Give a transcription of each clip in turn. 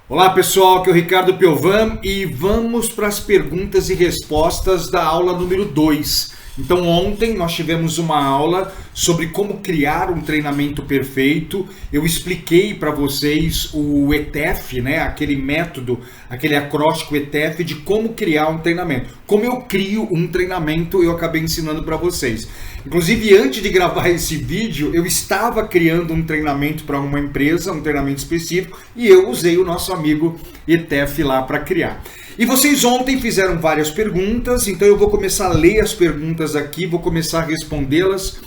Olá pessoal, aqui é o Ricardo Piovan e vamos para as perguntas e respostas da aula número 2. Então ontem nós tivemos uma aula sobre como criar um treinamento perfeito. Eu expliquei para vocês o ETEF, né? Aquele método, aquele acróstico ETEF de como criar um treinamento. Como eu crio um treinamento, eu acabei ensinando para vocês. Inclusive, antes de gravar esse vídeo, eu estava criando um treinamento para uma empresa, um treinamento específico, e eu usei o nosso amigo ETEF lá para criar. E vocês ontem fizeram várias perguntas, então eu vou começar a ler as perguntas aqui, vou começar a respondê-las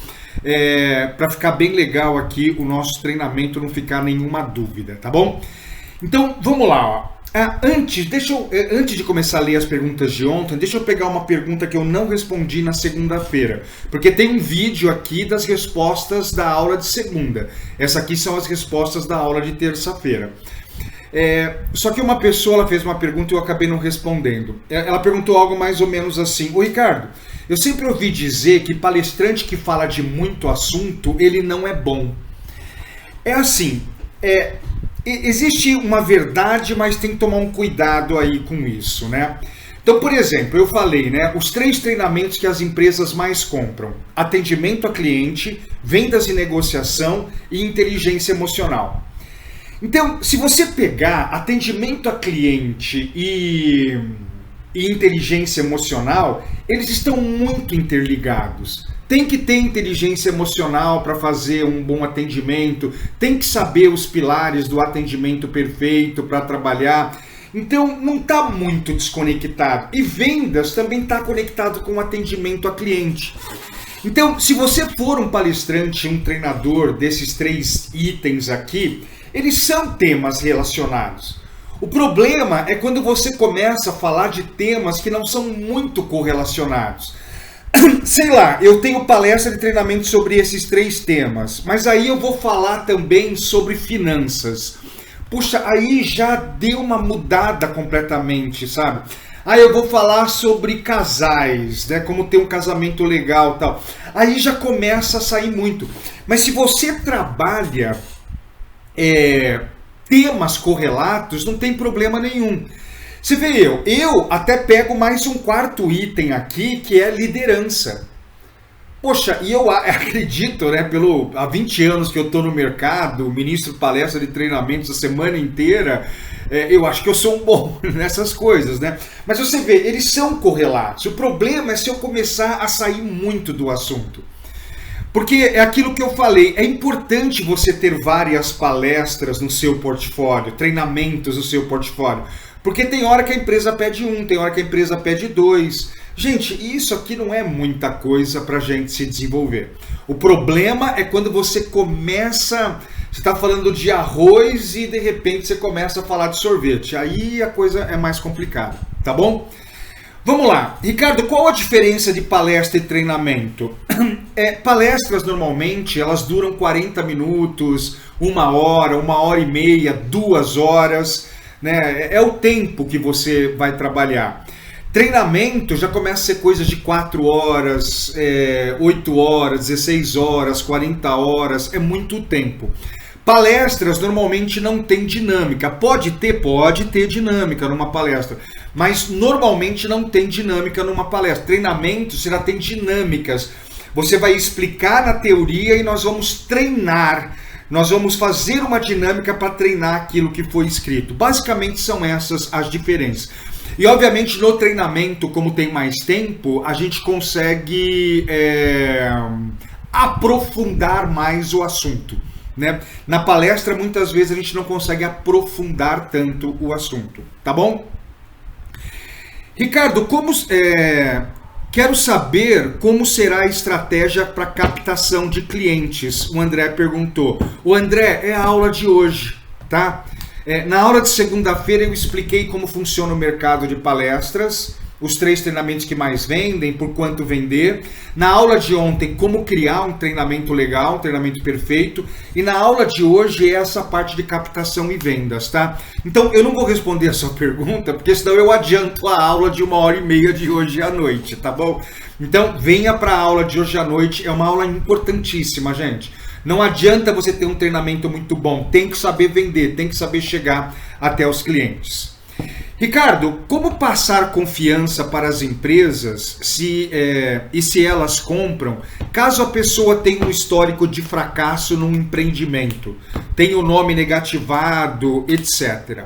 para ficar bem legal aqui o nosso treinamento, não ficar nenhuma dúvida, tá bom? Então vamos lá, ó. Antes de começar a ler as perguntas de ontem, deixa eu pegar uma pergunta que eu não respondi na segunda-feira, porque tem um vídeo aqui das respostas da aula de segunda. Essa aqui são as respostas da aula de terça-feira. Só que uma pessoa ela fez uma pergunta e eu acabei não respondendo. Ela perguntou algo mais ou menos assim: ô Ricardo, eu sempre ouvi dizer que palestrante que fala de muito assunto, ele não é bom. É assim, existe uma verdade, mas tem que tomar um cuidado aí com isso, né? Então, por exemplo, eu falei, né, os 3 treinamentos que as empresas mais compram: atendimento a cliente, vendas e negociação e inteligência emocional. Então, se você pegar atendimento a cliente e inteligência emocional, eles estão muito interligados. Tem que ter inteligência emocional para fazer um bom atendimento, tem que saber os pilares do atendimento perfeito para trabalhar. Então, não está muito desconectado. E vendas também está conectado com o atendimento a cliente. Então, se você for um palestrante, um treinador desses 3 itens aqui, eles são temas relacionados. O problema é quando você começa a falar de temas que não são muito correlacionados. Sei lá, eu tenho palestra de treinamento sobre esses 3 temas, mas aí eu vou falar também sobre finanças. Puxa, aí já deu uma mudada completamente, sabe? Aí eu vou falar sobre casais, né? Como ter um casamento legal e tal. Aí já começa a sair muito. Mas se você trabalha temas correlatos, não tem problema nenhum. Você vê, eu até pego mais um 4º item aqui, que é liderança. Poxa, e eu acredito, né, há 20 anos que eu estou no mercado, ministro palestra de treinamentos a semana inteira, eu acho que eu sou um bom nessas coisas, né? Mas você vê, eles são correlatos. O problema é se eu começar a sair muito do assunto. Porque é aquilo que eu falei, é importante você ter várias palestras no seu portfólio, treinamentos no seu portfólio. Porque tem hora que a empresa pede 1, tem hora que a empresa pede 2. Gente, isso aqui não é muita coisa para a gente se desenvolver. O problema é quando você começa, você está falando de arroz e de repente você começa a falar de sorvete. Aí a coisa é mais complicada, tá bom? Vamos lá. Ricardo, qual a diferença de palestra e treinamento? Palestras normalmente elas duram 40 minutos, 1 hora, 1h30, 2 horas, né? É o tempo que você vai trabalhar. Treinamento já começa a ser coisas de 4 horas, 8 horas, 16 horas, 40 horas, é muito tempo. Palestras normalmente não tem dinâmica. Pode ter dinâmica numa palestra, mas normalmente não tem dinâmica numa palestra. Treinamento, você já tem dinâmicas. Você vai explicar na teoria e nós vamos treinar. Nós vamos fazer uma dinâmica para treinar aquilo que foi escrito. Basicamente são essas as diferenças. E obviamente no treinamento, como tem mais tempo, a gente consegue aprofundar mais o assunto, né? Na palestra, muitas vezes a gente não consegue aprofundar tanto o assunto, tá bom? Ricardo, quero saber como será a estratégia para captação de clientes. O André perguntou. O André, é a aula de hoje, tá? Na aula de segunda-feira eu expliquei como funciona o mercado de palestras, os 3 treinamentos que mais vendem, por quanto vender. Na aula de ontem, como criar um treinamento legal, um treinamento perfeito. E na aula de hoje é essa parte de captação e vendas, tá? Então eu não vou responder a sua pergunta, porque senão eu adianto a aula de 1h30 de hoje à noite, tá bom? Então venha para a aula de hoje à noite, é uma aula importantíssima, gente. Não adianta você ter um treinamento muito bom, tem que saber vender, tem que saber chegar até os clientes. Ricardo, como passar confiança para as empresas se elas compram, caso a pessoa tenha um histórico de fracasso num empreendimento, tenha o nome negativado, etc.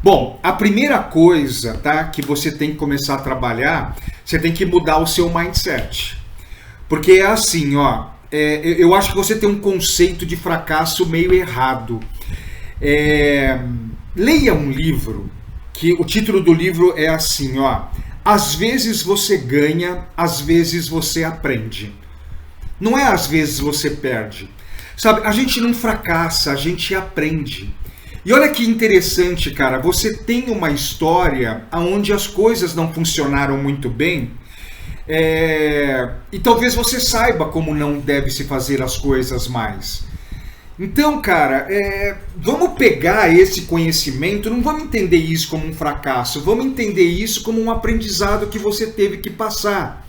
Bom, a primeira coisa, tá, que você tem que começar a trabalhar, você tem que mudar o seu mindset. Porque é assim, ó, eu acho que você tem um conceito de fracasso meio errado. Leia um livro, que o título do livro é assim, ó, às vezes você ganha, às vezes você aprende. Não é às vezes você perde. Sabe, a gente não fracassa, a gente aprende. E olha que interessante, cara, você tem uma história onde as coisas não funcionaram muito bem, e talvez você saiba como não deve se fazer as coisas mais. Então, cara, vamos pegar esse conhecimento, não vamos entender isso como um fracasso, vamos entender isso como um aprendizado que você teve que passar.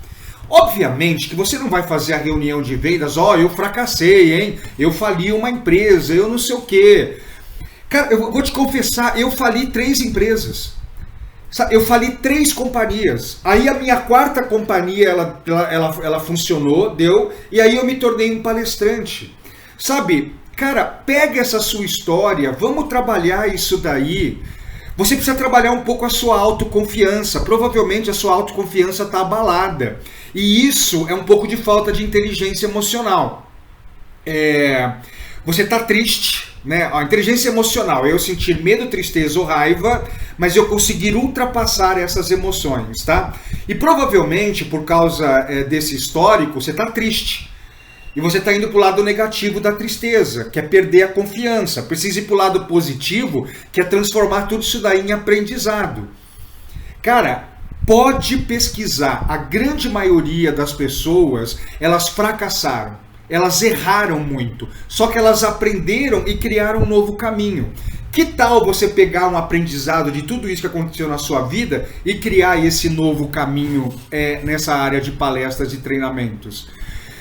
Obviamente que você não vai fazer a reunião de vendas, eu fracassei, hein? Eu fali uma empresa, eu não sei o quê. Cara, eu vou te confessar, eu fali 3 empresas. Eu fali 3 companhias. Aí a minha 4ª companhia, ela funcionou, deu, e aí eu me tornei um palestrante. Sabe, cara, pega essa sua história, vamos trabalhar isso daí. Você precisa trabalhar um pouco a sua autoconfiança. Provavelmente a sua autoconfiança está abalada. E isso é um pouco de falta de inteligência emocional. Você está triste. Né? A inteligência emocional é eu sentir medo, tristeza ou raiva, mas eu conseguir ultrapassar essas emoções, tá? E provavelmente por causa desse histórico você está triste e você está indo para o lado negativo da tristeza, que é perder a confiança. Precisa ir para o lado positivo, que é transformar tudo isso daí em aprendizado. Cara, pode pesquisar, a grande maioria das pessoas, elas fracassaram. Elas erraram muito, só que elas aprenderam e criaram um novo caminho. Que tal você pegar um aprendizado de tudo isso que aconteceu na sua vida e criar esse novo caminho nessa área de palestras e treinamentos?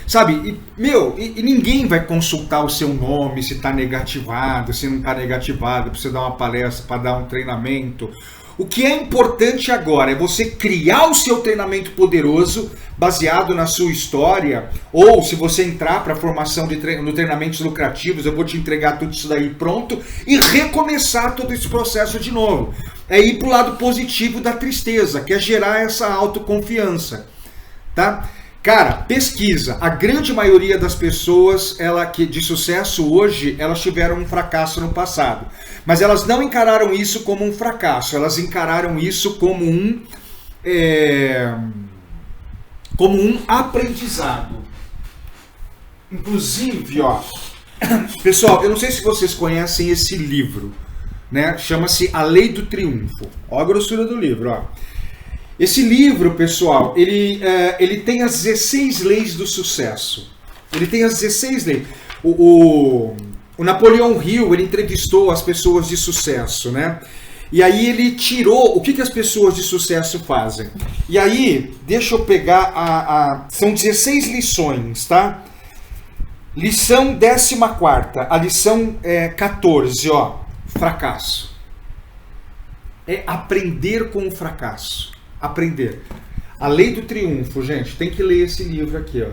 Sabe, e ninguém vai consultar o seu nome, se está negativado, se não está negativado, para você dar uma palestra, para dar um treinamento. O que é importante agora é você criar o seu treinamento poderoso, baseado na sua história, ou se você entrar para a formação no treinamentos lucrativos, eu vou te entregar tudo isso daí pronto, e recomeçar todo esse processo de novo. É ir para o lado positivo da tristeza, que é gerar essa autoconfiança, tá? Cara, pesquisa. A grande maioria das pessoas de sucesso hoje, elas tiveram um fracasso no passado. Mas elas não encararam isso como um fracasso. Elas encararam isso como um aprendizado. Inclusive, ó, pessoal, eu não sei se vocês conhecem esse livro, né? Chama-se A Lei do Triunfo. Olha a grossura do livro, ó. Esse livro, pessoal, ele tem as 16 leis do sucesso. Ele tem as 16 leis. O Napoleão Hill, ele entrevistou as pessoas de sucesso, né? E aí ele tirou o que as pessoas de sucesso fazem. E aí, deixa eu pegar são 16 lições, tá? Lição 14ª, a lição 14, ó, fracasso. É aprender com o fracasso. Aprender. A Lei do Triunfo, gente, tem que ler esse livro aqui, ó,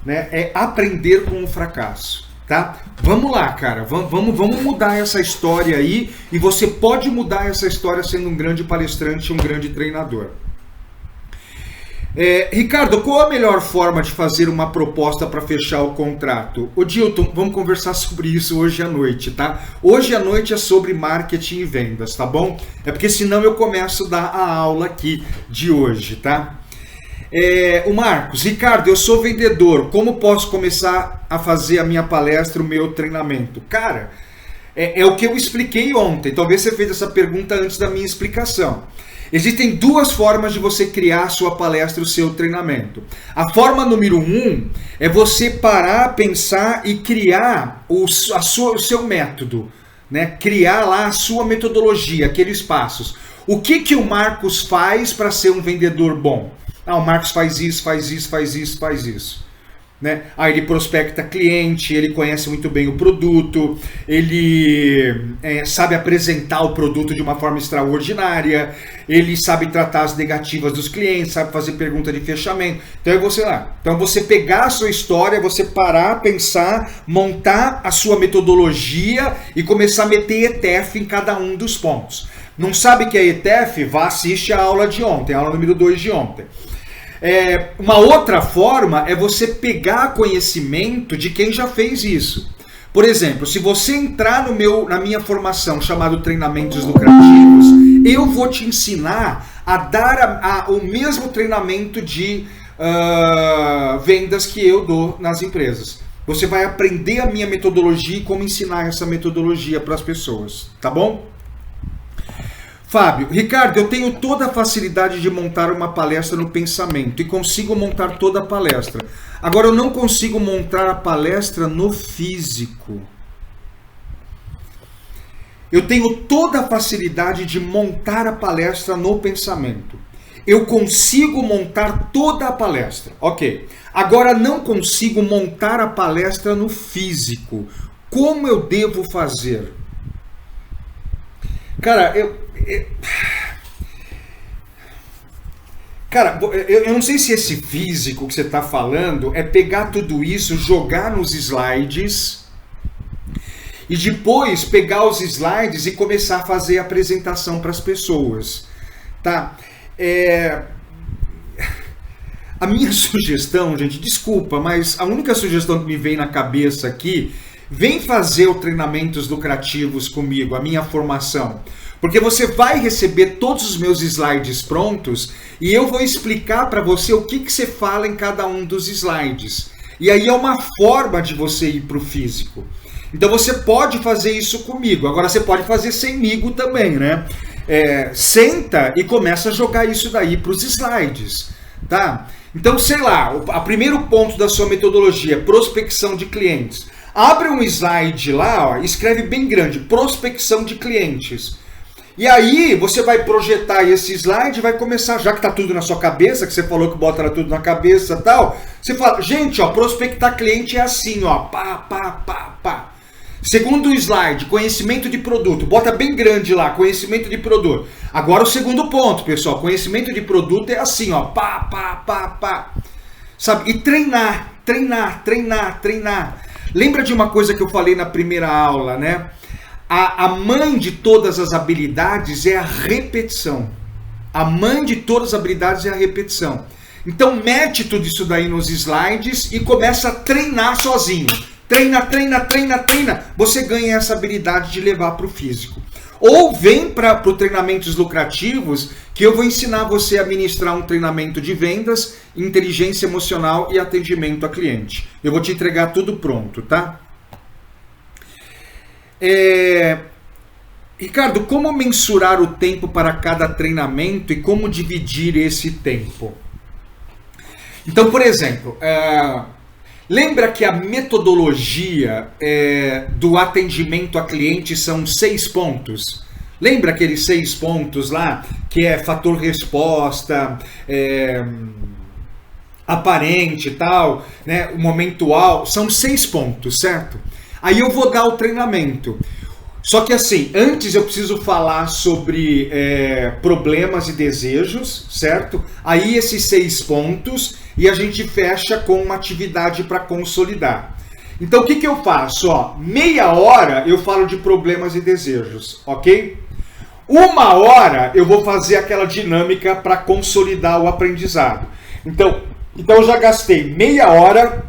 né? É aprender com o fracasso, tá? Vamos lá, cara, vamos mudar essa história aí, e você pode mudar essa história sendo um grande palestrante, um grande treinador. Ricardo, qual a melhor forma de fazer uma proposta para fechar o contrato? Ô Dilton, vamos conversar sobre isso hoje à noite, tá? Hoje à noite é sobre marketing e vendas, tá bom? É porque senão eu começo a dar a aula aqui de hoje, tá? O Marcos, Ricardo, eu sou vendedor, como posso começar a fazer a minha palestra, o meu treinamento? Cara, é o que eu expliquei ontem, talvez você fez essa pergunta antes da minha explicação. Existem 2 formas de você criar a sua palestra, o seu treinamento. A forma número 1 é você parar, pensar e criar o seu método, né? Criar lá a sua metodologia, aqueles passos. O que o Marcos faz para ser um vendedor bom? O Marcos faz isso, faz isso, faz isso, faz isso. né? Aí ele prospecta cliente, ele conhece muito bem o produto, ele sabe apresentar o produto de uma forma extraordinária, ele sabe tratar as negativas dos clientes, sabe fazer pergunta de fechamento. Então é você lá. Então você pegar a sua história, você parar, pensar, montar a sua metodologia e começar a meter ETF em cada um dos pontos. Não sabe o que é ETF? Vá assistir a aula de ontem, a aula número 2 de ontem. Uma outra forma é você pegar conhecimento de quem já fez isso. Por exemplo, se você entrar na minha formação chamado Treinamentos Lucrativos, eu vou te ensinar a dar o mesmo treinamento de vendas que eu dou nas empresas. Você vai aprender a minha metodologia e como ensinar essa metodologia para as pessoas, tá bom? Fábio, Ricardo, eu tenho toda a facilidade de montar uma palestra no pensamento e consigo montar toda a palestra. Agora eu não consigo montar a palestra no físico. Eu tenho toda a facilidade de montar a palestra no pensamento. Eu consigo montar toda a palestra. Ok. Agora não consigo montar a palestra no físico. Como eu devo fazer? Cara, eu não sei se esse físico que você está falando é pegar tudo isso, jogar nos slides e depois pegar os slides e começar a fazer a apresentação para as pessoas, tá? A minha sugestão, gente, desculpa, mas a única sugestão que me vem na cabeça aqui, vem fazer o Treinamentos Lucrativos comigo, a minha formação. Porque você vai receber todos os meus slides prontos e eu vou explicar para você o que você fala em cada um dos slides. E aí é uma forma de você ir para o físico. Então você pode fazer isso comigo. Agora você pode fazer semigo também, né? Senta e começa a jogar isso daí para os slides, tá? Então, sei lá, o primeiro ponto da sua metodologia, prospecção de clientes. Abre um slide lá, ó, escreve bem grande, prospecção de clientes. E aí você vai projetar esse slide e vai começar, já que está tudo na sua cabeça, que você falou que bota tudo na cabeça e tal, você fala, gente, ó, prospectar cliente é assim, ó, pá, pá, pá, pá. Segundo slide, conhecimento de produto, bota bem grande lá, conhecimento de produto. Agora o segundo ponto, pessoal, conhecimento de produto é assim, ó, pá, pá, pá, pá. Sabe? E treinar, treinar, treinar, treinar. Lembra de uma coisa que eu falei na primeira aula, né? A mãe de todas as habilidades é a repetição. A mãe de todas as habilidades é a repetição. Então mete tudo isso daí nos slides e começa a treinar sozinho. Treina, treina, treina, treina. Você ganha essa habilidade de levar para o físico. Ou vem para o Treinamentos Lucrativos, que eu vou ensinar você a ministrar um treinamento de vendas, inteligência emocional e atendimento a cliente. Eu vou te entregar tudo pronto, tá? Ricardo, como mensurar o tempo para cada treinamento e como dividir esse tempo? Então, por exemplo, lembra que a metodologia do atendimento a cliente são 6 pontos? Lembra aqueles 6 pontos lá, que é fator resposta, aparente e tal, né? O momentual, são 6 pontos, certo? Aí eu vou dar o treinamento. Só que assim, antes eu preciso falar sobre problemas e desejos, certo? Aí esses 6 pontos e a gente fecha com uma atividade para consolidar. Então o que eu faço? Ó, meia hora eu falo de problemas e desejos, ok? 1 hora eu vou fazer aquela dinâmica para consolidar o aprendizado. Então eu já gastei meia hora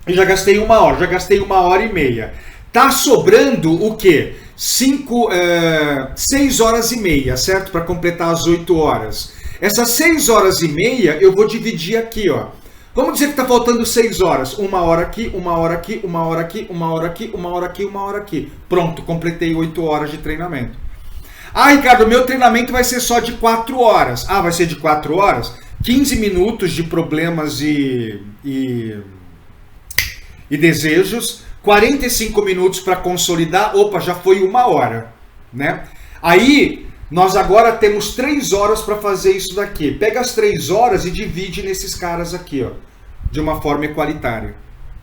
e já gastei 1 hora, já gastei 1 hora e meia. Tá sobrando o quê? 6 horas e meia, certo? Para completar as 8 horas. Essas 6 horas e meia eu vou dividir aqui, ó. Vamos dizer que tá faltando 6 horas. 1 hora aqui, 1 hora aqui, 1 hora aqui, 1 hora aqui, 1 hora aqui, 1 hora aqui. Pronto, completei 8 horas de treinamento. Ah, Ricardo, meu treinamento vai ser só de 4 horas. Ah, vai ser de 4 horas? 15 minutos de problemas e desejos, 45 minutos para consolidar. Opa, já foi 1 hora, né? Aí nós agora temos 3 horas para fazer isso daqui. Pega as 3 horas e divide nesses caras aqui, ó. de uma forma equalitária.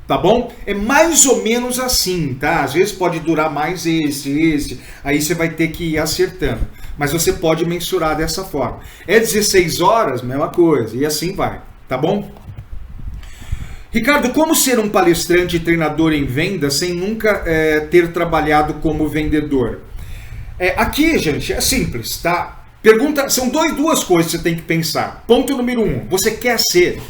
Tá bom? É mais ou menos assim, tá? Às vezes pode durar mais esse. Aí você vai ter que ir acertando. Mas você pode mensurar dessa forma. É 16 horas, mesma coisa. E assim vai. Tá bom? Ricardo, como ser um palestrante e treinador em venda sem nunca ter trabalhado como vendedor? Aqui, gente, é simples, tá? Pergunta, são duas coisas que você tem que pensar. Ponto número 1. Você quer ser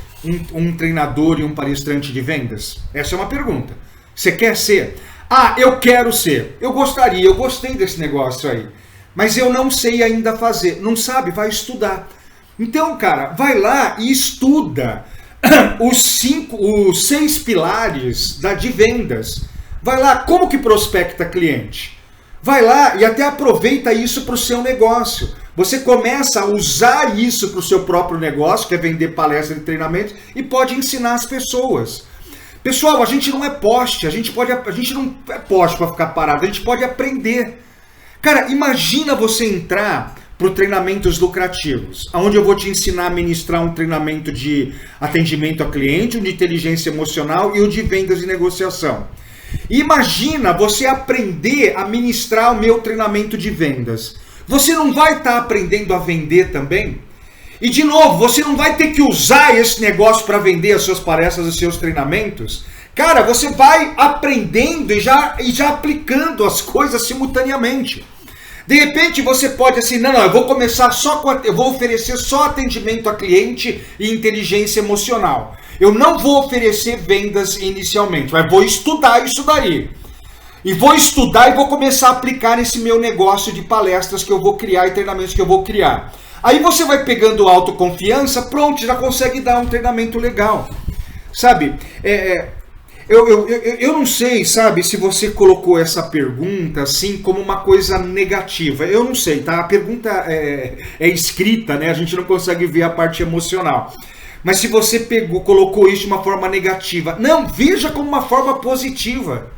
um treinador e um palestrante de vendas? Essa é uma pergunta. Você quer ser? Ah, eu quero ser. Eu gostaria, eu gostei desse negócio aí. Mas eu não sei ainda fazer. Não sabe? Vai estudar. Então, cara, vai lá e estuda os 6 pilares de vendas. Vai lá, como que prospecta cliente? Vai lá e até aproveita isso para o seu negócio. Você começa a usar isso para o seu próprio negócio, que é vender palestras e treinamentos, e pode ensinar as pessoas. Pessoal, a gente não é poste, a gente não é poste para ficar parado, a gente pode aprender. Cara, imagina você entrar para treinamentos lucrativos, onde eu vou te ensinar a ministrar um treinamento de atendimento a cliente, um de inteligência emocional e o de vendas e negociação. Imagina você aprender a ministrar o meu treinamento de vendas. Você não vai estar aprendendo a vender também? E de novo, você não vai ter que usar esse negócio para vender as suas palestras, os seus treinamentos? Cara, você vai aprendendo e já aplicando as coisas simultaneamente. De repente você pode assim, não, eu vou começar eu vou oferecer só atendimento a cliente e inteligência emocional. Eu não vou oferecer vendas inicialmente, mas vou estudar isso daí. E vou estudar e vou começar a aplicar nesse meu negócio de palestras que eu vou criar e treinamentos que eu vou criar. Aí você vai pegando autoconfiança, pronto, já consegue dar um treinamento legal. Sabe, eu não sei, sabe, se você colocou essa pergunta assim como uma coisa negativa. Eu não sei, tá? A pergunta é escrita, né? A gente não consegue ver a parte emocional. Mas se você colocou isso de uma forma negativa, não, veja como uma forma positiva.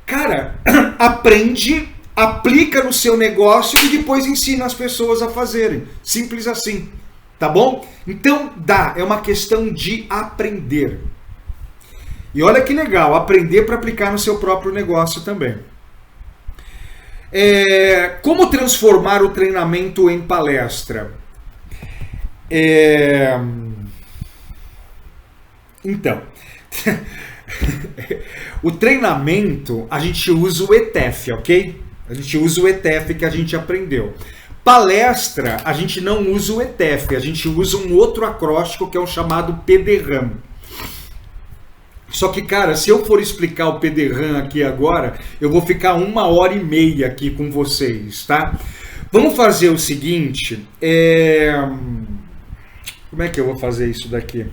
Cara, aprende, aplica no seu negócio e depois ensina as pessoas a fazerem. Simples assim, tá bom? Então é uma questão de aprender. E olha que legal, aprender para aplicar no seu próprio negócio também. Como transformar o treinamento em palestra? Então, o treinamento, a gente usa o ETF, ok? A gente usa o ETF que a gente aprendeu. Palestra, a gente não usa o ETF, a gente usa um outro acróstico que é o chamado PDRAM. Só que, cara, se eu for explicar o PDRAM aqui agora, eu vou ficar 1h30 aqui com vocês, tá? Vamos fazer o seguinte, como é que eu vou fazer isso daqui?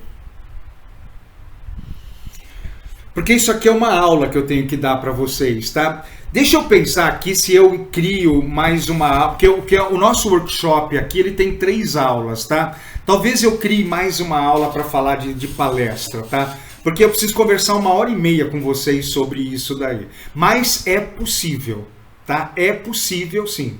Porque isso aqui é uma aula que eu tenho que dar para vocês, tá? Deixa eu pensar aqui se eu crio mais uma aula, porque o nosso workshop aqui, ele tem 3 aulas, tá? Talvez eu crie mais uma aula para falar de palestra, tá? Porque eu preciso conversar 1h30 com vocês sobre isso daí. Mas é possível, tá? É possível sim.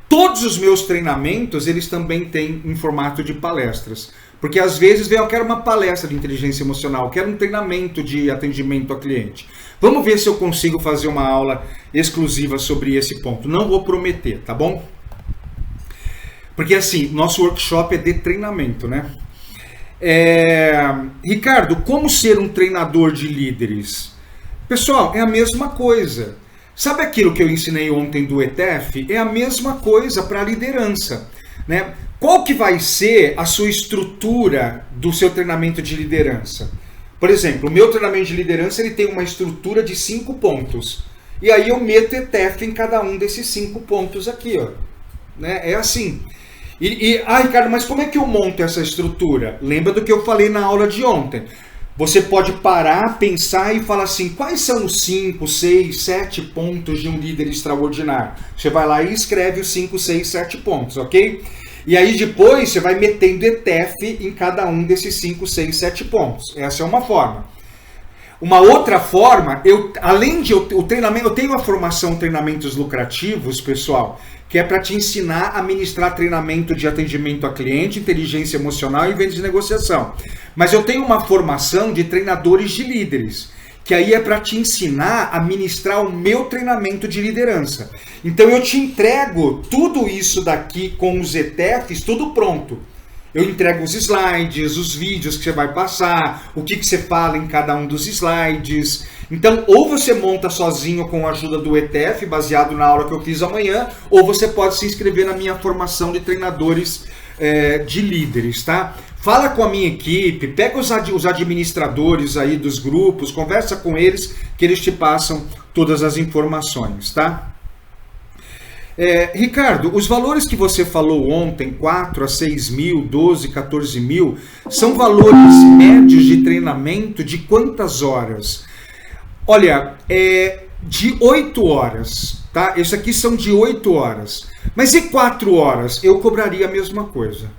Todos os meus treinamentos, eles também têm em formato de palestras. Porque às vezes eu quero uma palestra de inteligência emocional, eu quero um treinamento de atendimento a cliente. Vamos ver se eu consigo fazer uma aula exclusiva sobre esse ponto. Não vou prometer, tá bom? Porque assim, nosso workshop é de treinamento, né? Ricardo, como ser um treinador de líderes? Pessoal, é a mesma coisa. Sabe aquilo que eu ensinei ontem do ETF? É a mesma coisa para a liderança, né? Qual que vai ser a sua estrutura do seu treinamento de liderança? Por exemplo, o meu treinamento de liderança ele tem uma estrutura de 5 pontos. E aí eu meto ETF em cada um desses 5 pontos aqui, ó. Né? É assim. Ricardo, mas como é que eu monto essa estrutura? Lembra do que eu falei na aula de ontem? Você pode parar, pensar e falar assim, quais são os 5, 6, 7 pontos de um líder extraordinário? Você vai lá e escreve os 5, 6, 7 pontos, ok? E aí depois você vai metendo ETF em cada um desses 5, 6, 7 pontos. Essa é uma forma. Uma outra forma, além de o treinamento, eu tenho a formação Treinamentos Lucrativos, pessoal, que é para te ensinar a ministrar treinamento de atendimento a cliente, inteligência emocional e vendas de negociação. Mas eu tenho uma formação de treinadores de líderes, que aí é para te ensinar a ministrar o meu treinamento de liderança. Então eu te entrego tudo isso daqui com os ETFs, tudo pronto. Eu entrego os slides, os vídeos que você vai passar, o que você fala em cada um dos slides. Então, ou você monta sozinho com a ajuda do ETF, baseado na aula que eu fiz amanhã, ou você pode se inscrever na minha formação de treinadores de líderes, tá? Fala com a minha equipe, pega os administradores aí dos grupos, conversa com eles, que eles te passam todas as informações, tá? Ricardo, os valores que você falou ontem, 4 a 6 mil, 12, 14 mil, são valores médios de treinamento de quantas horas? Olha, de 8 horas, tá? Esses aqui são de 8 horas. Mas e 4 horas? Eu cobraria a mesma coisa,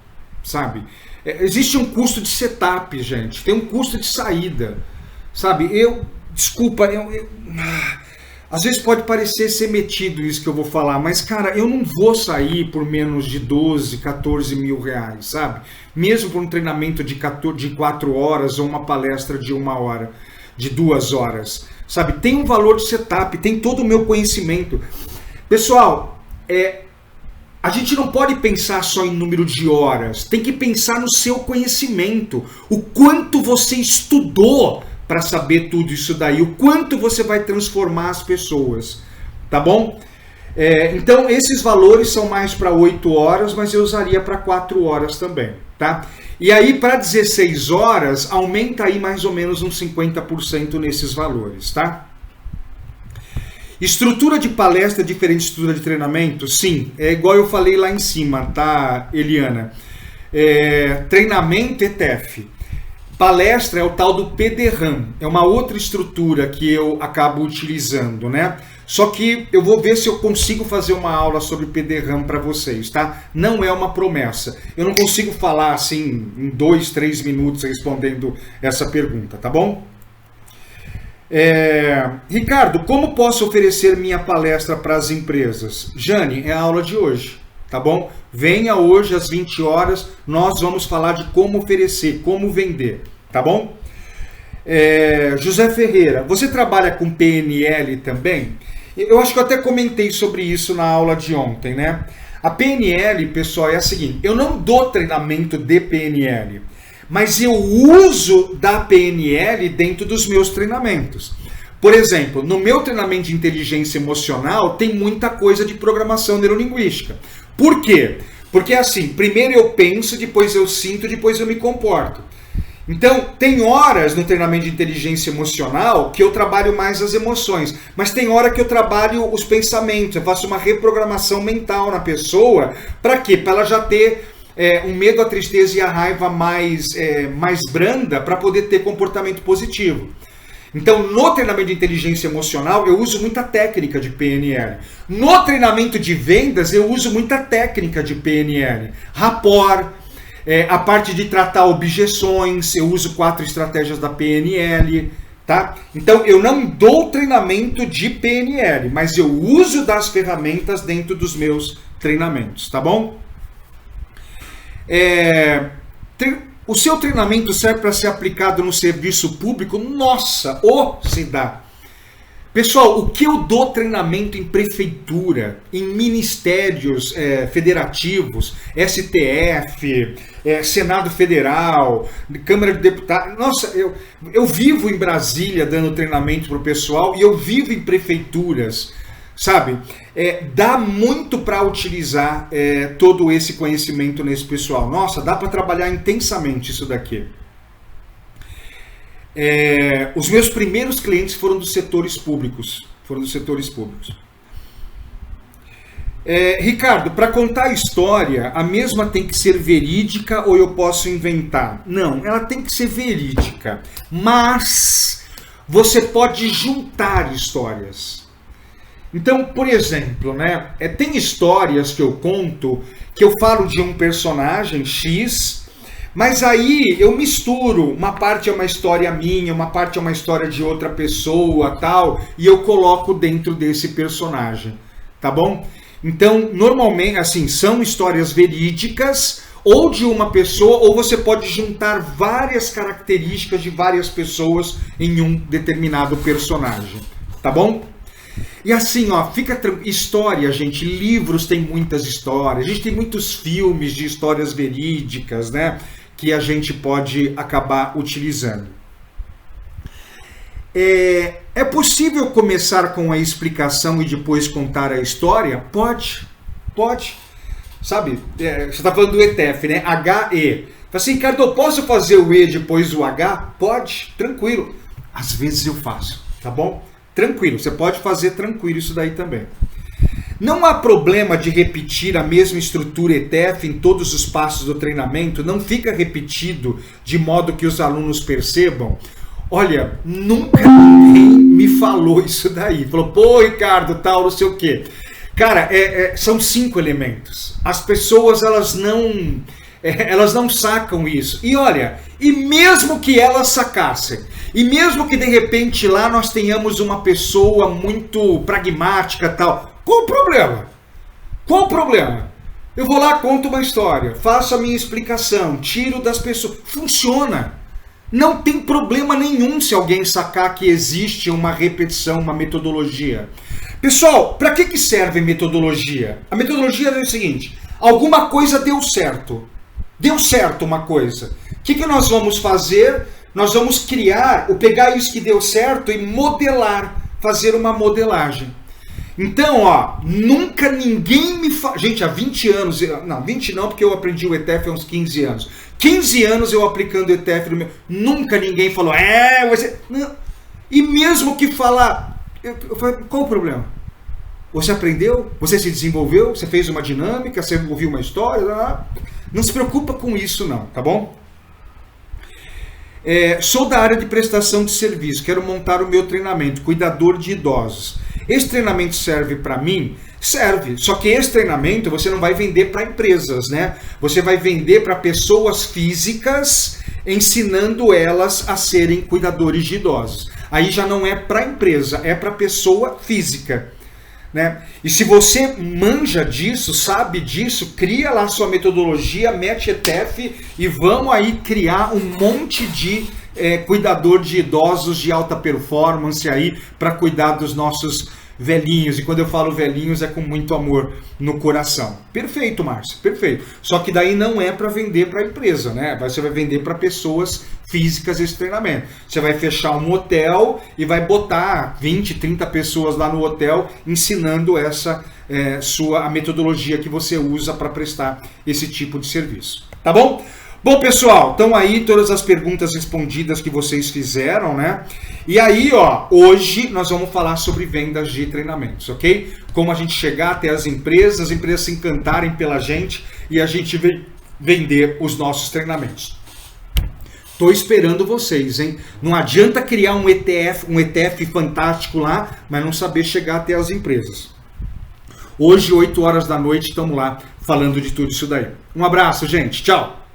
sabe? Existe um custo de setup, gente. Tem um custo de saída, sabe? Desculpa, às vezes pode parecer ser metido isso que eu vou falar, mas, cara, eu não vou sair por menos de 12, 14 mil reais, sabe? Mesmo por um treinamento de 4 horas ou uma palestra de 1 hora, de 2 horas, sabe? Tem um valor de setup, tem todo o meu conhecimento. Pessoal, a gente não pode pensar só em número de horas, tem que pensar no seu conhecimento, o quanto você estudou para saber tudo isso daí, o quanto você vai transformar as pessoas, tá bom? Então, esses valores são mais para 8 horas, mas eu usaria para 4 horas também, tá? E aí, para 16 horas, aumenta aí mais ou menos uns 50% nesses valores, tá? Estrutura de palestra diferente de estrutura de treinamento? Sim, é igual eu falei lá em cima, tá, Eliana? Treinamento ETF. Palestra é o tal do PDRAM, é uma outra estrutura que eu acabo utilizando, né? Só que eu vou ver se eu consigo fazer uma aula sobre PDRAM para vocês, tá? Não é uma promessa. Eu não consigo falar assim em 2, 3 minutos respondendo essa pergunta, tá bom? Ricardo, como posso oferecer minha palestra para as empresas? Jane, é a aula de hoje, tá bom? Venha hoje às 20 horas, nós vamos falar de como oferecer, como vender, tá bom? José Ferreira, você trabalha com PNL também? Eu acho que eu até comentei sobre isso na aula de ontem, né? A PNL, pessoal, é a seguinte, eu não dou treinamento de PNL, mas eu uso da PNL dentro dos meus treinamentos. Por exemplo, no meu treinamento de inteligência emocional tem muita coisa de programação neurolinguística. Por quê? Porque assim, primeiro eu penso, depois eu sinto, depois eu me comporto. Então, tem horas no treinamento de inteligência emocional que eu trabalho mais as emoções, mas tem hora que eu trabalho os pensamentos, eu faço uma reprogramação mental na pessoa. Para quê? Para ela já ter um medo, a tristeza e a raiva mais branda para poder ter comportamento positivo. Então, no treinamento de inteligência emocional, eu uso muita técnica de PNL. No treinamento de vendas, eu uso muita técnica de PNL. Rapport, a parte de tratar objeções, eu uso 4 estratégias da PNL, tá? Então, eu não dou treinamento de PNL, mas eu uso das ferramentas dentro dos meus treinamentos, tá bom? O seu treinamento serve para ser aplicado no serviço público? Nossa, se dá. Pessoal, o que eu dou treinamento em prefeitura, em ministérios federativos, STF, Senado Federal, Câmara de Deputados. Nossa, eu vivo em Brasília dando treinamento para o pessoal e eu vivo em prefeituras, sabe? Dá muito para utilizar todo esse conhecimento nesse pessoal. Nossa, dá para trabalhar intensamente isso daqui. Os meus primeiros clientes foram dos setores públicos. Ricardo, para contar a história, a mesma tem que ser verídica ou eu posso inventar? Não, ela tem que ser verídica. Mas você pode juntar histórias. Então, por exemplo, né, tem histórias que eu conto, que eu falo de um personagem X, mas aí eu misturo, uma parte é uma história minha, uma parte é uma história de outra pessoa, tal, e eu coloco dentro desse personagem, tá bom? Então, normalmente, assim, são histórias verídicas ou de uma pessoa, ou você pode juntar várias características de várias pessoas em um determinado personagem, tá bom? E assim, ó, fica tranquilo. História, gente, livros tem muitas histórias, a gente tem muitos filmes de histórias verídicas, né, que a gente pode acabar utilizando. É possível começar com a explicação e depois contar a história? Pode. Sabe, você está falando do ETF, né? H-E. Fala assim, Ricardo, eu posso fazer o E depois do H? Pode, tranquilo. Às vezes eu faço, tá bom? Tranquilo, você pode fazer tranquilo isso daí também. Não há problema de repetir a mesma estrutura ETF em todos os passos do treinamento? Não fica repetido de modo que os alunos percebam? Olha, nunca ninguém me falou isso daí. Falou, pô, Ricardo, tal, não sei o quê. Cara, são 5 elementos. As pessoas, elas não sacam isso. E olha, e mesmo que elas sacassem, e mesmo que de repente lá nós tenhamos uma pessoa muito pragmática tal, qual o problema? Qual o problema? Eu vou lá, conto uma história, faço a minha explicação, tiro das pessoas. Funciona. Não tem problema nenhum se alguém sacar que existe uma repetição, uma metodologia. Pessoal, para que serve metodologia? A metodologia é o seguinte, alguma coisa deu certo. Deu certo uma coisa. O que nós vamos fazer? Nós vamos pegar isso que deu certo e modelar, fazer uma modelagem. Então, ó, nunca ninguém me fala... Gente, há 20 anos... Não, 20 não, porque eu aprendi o ETF há uns 15 anos. 15 anos eu aplicando o ETF no meu... Nunca ninguém falou... você... Não. E mesmo que falar... Eu falei, qual o problema? Você aprendeu? Você se desenvolveu? Você fez uma dinâmica? Você ouviu uma história? Não se preocupa com isso não, tá bom? Sou da área de prestação de serviço. Quero montar o meu treinamento. Cuidador de idosos. Esse treinamento serve para mim? Serve. Só que esse treinamento você não vai vender para empresas, né? Você vai vender para pessoas físicas, ensinando elas a serem cuidadores de idosos. Aí já não é para empresa, é para pessoa física, né? E se você manja disso, sabe disso, cria lá sua metodologia, mete ETF e vamos aí criar um monte de cuidador de idosos de alta performance aí para cuidar dos nossos velhinhos. E quando eu falo velhinhos é com muito amor no coração. Perfeito, Márcio, perfeito. Só que daí não é para vender para a empresa, né? Você vai vender para pessoas físicas esse treinamento. Você vai fechar um hotel e vai botar 20, 30 pessoas lá no hotel ensinando a metodologia que você usa para prestar esse tipo de serviço. Tá bom? Bom, pessoal, estão aí todas as perguntas respondidas que vocês fizeram, né? E aí, ó, hoje nós vamos falar sobre vendas de treinamentos, ok? Como a gente chegar até as empresas se encantarem pela gente e a gente vender os nossos treinamentos. Tô esperando vocês, hein? Não adianta criar um ETF fantástico lá, mas não saber chegar até as empresas. Hoje, 8 horas da noite, estamos lá falando de tudo isso daí. Um abraço, gente. Tchau.